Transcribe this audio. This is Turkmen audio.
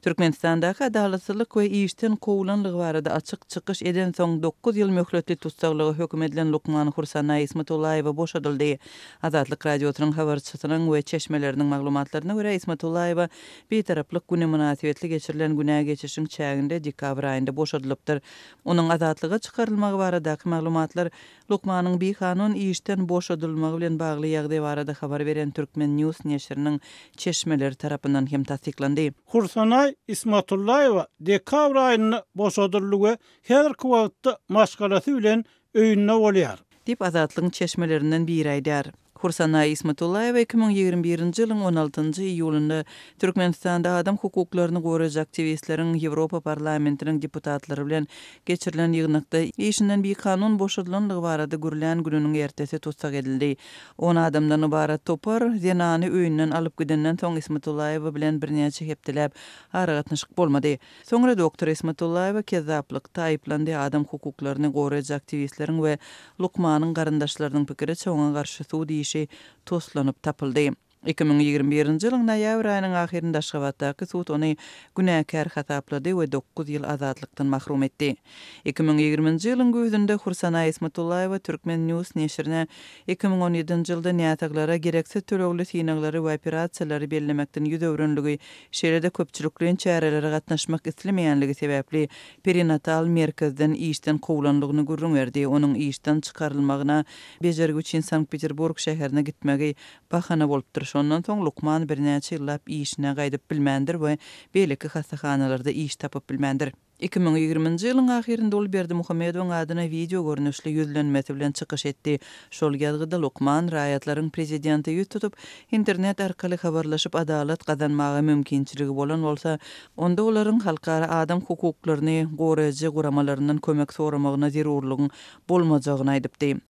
Türkmenistandaky adalatçylyk we işten kowulanlygy barada açyk çykyş eden soň 9 ýyl möhletli tutsaglygy hökm edilen Lukman Hursanaý Ismatullaýewa boşadyldy. Azatlyk radiosynyň habarçysynyň we çeşmeleriniň maglumatlaryna görä Ismatullaýewa bir taraplyk güne münasibetli geçirilen günä geçişiň çäginde dekabr aýynda boşadylypdyr. Onuň azatlyga çykarylmagy baradaky maglumatlar Lukmanyň bir kanun işten boşadylmagy bilen bagly ýagdaý barada habar beren Türkmen News neşriniň çeşmeleri tarapyndan hem tasdiklandy. Hursanaý Ismatullaýewa dekabr aýyny boşadyldygy häzirki wagtda maşgalasy bilen öýünde bolýar. Dip azatlygyň çeşmelerinden biri aýdar. Hursanaý Ismatullaýewa 2021-nji ýylyň 16-njy iýulynda Türkmenistanda adam hukuklaryny goraýjy aktivistleriň Ýewropa parlamentiniň deputatlary bilen geçirilen ýygnakda işinden bir kanun boşadylanlygy barada görülen gününiň ertesi tutsak edildi. 10 adamdan ibarat topar zenany öýünden alyp gidenden soň Ismatullaýewa bilen birnäçe hepdelep aragatnaşyk bolmady. Soňra doktor Ismatullaýewa kezaplykda aýplandy. Adam hukuklaryny goraýjy aktivistleriň we Lukmanyň garyndaşlarynyň pikiri çoňa garşy suw toslanyp tapyldy. 2021-nji ýylyň noýabr aýynyň ahyrynda Aşgabatdaky sud ony günäkär hataplady we 9 ýyl azatlykdan mahrum etdi. 2020-nji ýylyň gözünde Hursanaý Ismatullaýewa Türkmen News neşrine 2017-nji ýylda nätaklara gerekse tölegli synaglary we operasiýalary bellemekden ýüz öwrenligi, şeýle-de köpçülikliň çärelere gatnaşmak islemeýänligi sebäpli perinatal merkezden işten kowulanlygyny görüň berdi. Onuň işten çykarylmagyna bejergüç Sankt-Peterburg şäherine gitmegi bahana bolupdyr. Ondan soň Lukman birnäçe ýyllap işine gaýdyp bilmändir we beýleki hasahanalarda iş tapyp bilmändir. 2020-nji ýylyň ahyrynda ol Berdi Muhammedowyň adyna video görnüşli ýüzlenmesi bilen çykyş etdi. Şol ýazgyda Lukman raýatlaryň prezidenti ýüz tutup internet arkaly habarlaşyp adalat gazanmagy mümkinçiligi bolan bolsa, onda olaryň halkara adam hukuklaryny goraýjy guramalaryndan kömek soramagyna zerurlygyň bolmajagyny aýdypdy.